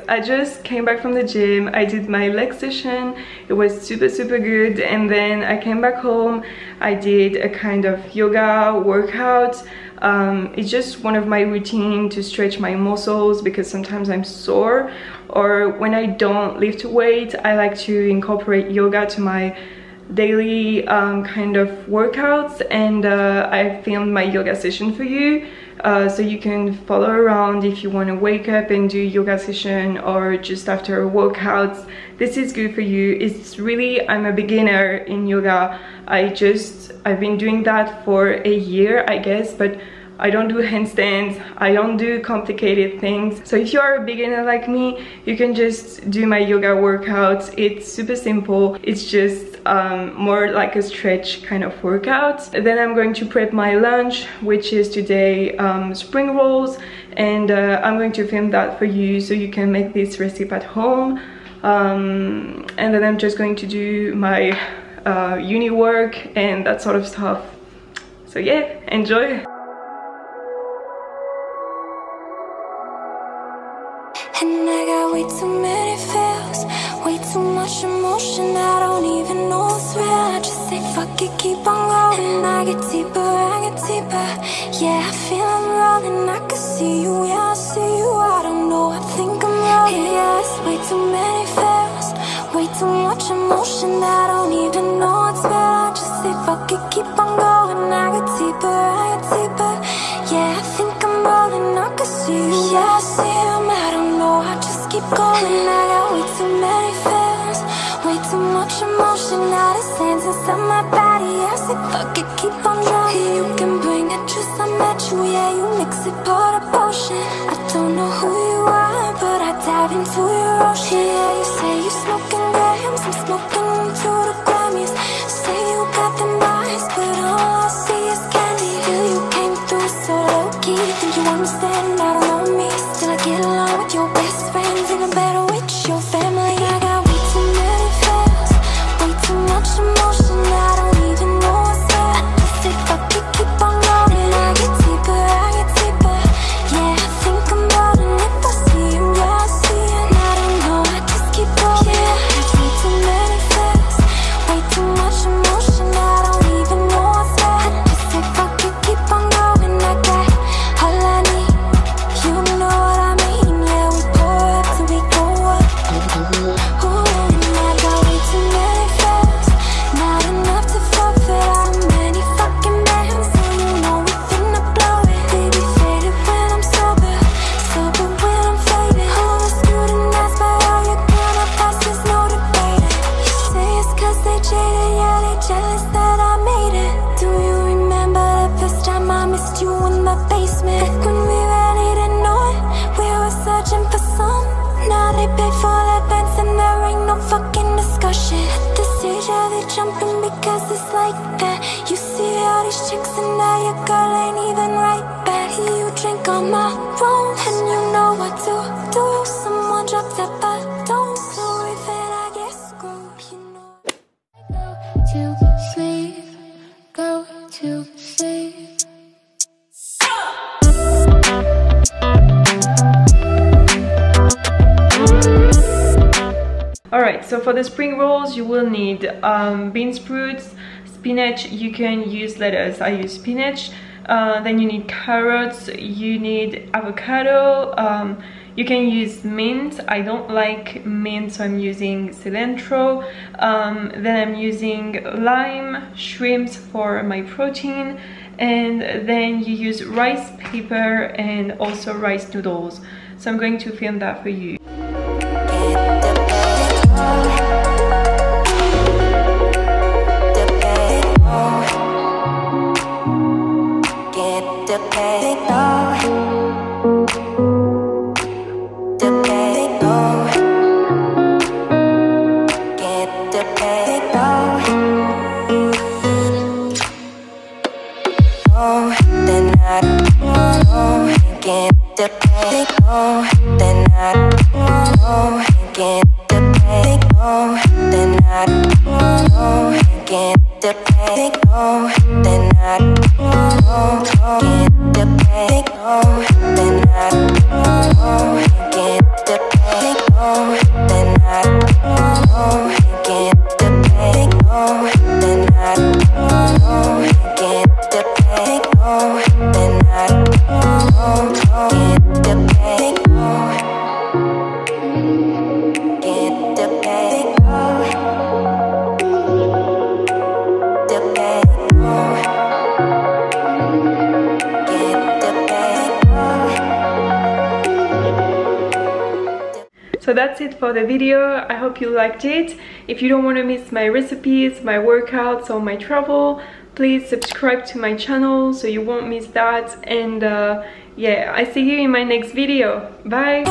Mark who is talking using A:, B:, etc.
A: I just came back from the gym. I did my leg session. It was super good, and then I came back home. I did a kind of yoga workout. It's just one of my routine to stretch my muscles because sometimes I'm sore, or when I don't lift weight, I like to incorporate yoga to my daily kind of workouts, and I filmed my yoga session for you, so you can follow around if you want to wake up and do yoga session, or just after workouts. This is good for you. It's really, I'm a beginner in yoga. I've been doing that for a year, I guess, but I don't do handstands, I don't do complicated things. So if you are a beginner like me, you can just do my yoga workouts. It's super simple. It's just more like a stretch kind of workout. Then I'm going to prep my lunch, which is today spring rolls, and I'm going to film that for you so you can make this recipe at home. And then I'm just going to do my uni work and that sort of stuff. So yeah, enjoy.
B: And I got way too many feels, way too much emotion, I don't even know what's real. I just say fuck it, keep on going. And I get deeper, yeah, I feel I'm rolling. I can see you, yeah, I see you, I don't know, I think I'm rolling. Yeah, it's way too many feels, way too much emotion, I don't even know what's real. I just say fuck it, keep on going. I get deeper, yeah, I think I'm rolling. I can see you, yeah, I see you, I don't know, I just keep going. I got way too many feelings, way too much emotion. Now the sands inside my body, I say fuck it, keep on drowning. You can bring it, just I met you, yeah, you mix it, pour the potion. I don't know who you are, but I dive into your ocean. Yeah, you say you smoking grams, I'm smoking into the Grammys. Say you got them eyes, but all I see is candy. Feel you came through so low-key, think you understand, I don't know me. Still I get along with your best friends, even better with your family. I got way too many feels, way too much emotion, I don't even know what's real. I just say fuck it, keep on rolling. I get deeper, yeah, I think I'm rolling. If I see him, yeah, I see him, I don't know, I just keep rolling. Yeah, I got way too many feels, way too much emotion, I don't even know what's real. I just say fuck it, keep on going. I got all I need, you know what I mean. Yeah, we pour up till we go up. Ooh, and I got way too many feels, not enough to forfeit. How many fucking bands, so you know we finna blow it. Baby faded when I'm sober, sober when I'm faded. Who was scrutinized by all your grown-up bosses, no debating. You say it's cause they jaded, yeah, they jealous that I made it. Do you remember the first time I missed you in the basement? Back when we really didn't know it, we were searching for some. Now they pay for that dance and there ain't no fucking discussion. At this stage, yeah, they jumping because it's like that. You see all these chicks and now your girl ain't even right back. You drink on my own and you know what to do. Someone dropped that bottle, so if it I get screwed, you know. Go to sleep, go to sleep.
A: Alright, so for the spring rolls you will need bean sprouts, spinach, you can use lettuce, I use spinach, then you need carrots, you need avocado, you can use mint, I don't like mint so I'm using cilantro, then I'm using lime, shrimps for my protein, and then you use rice paper and also rice noodles. So I'm going to film that for you.
B: Then I
A: So that's it for the video. I hope you liked it. If you don't want to miss my recipes, my workouts, or my travel, please subscribe to my channel so you won't miss that. And yeah, I see you in my next video. Bye.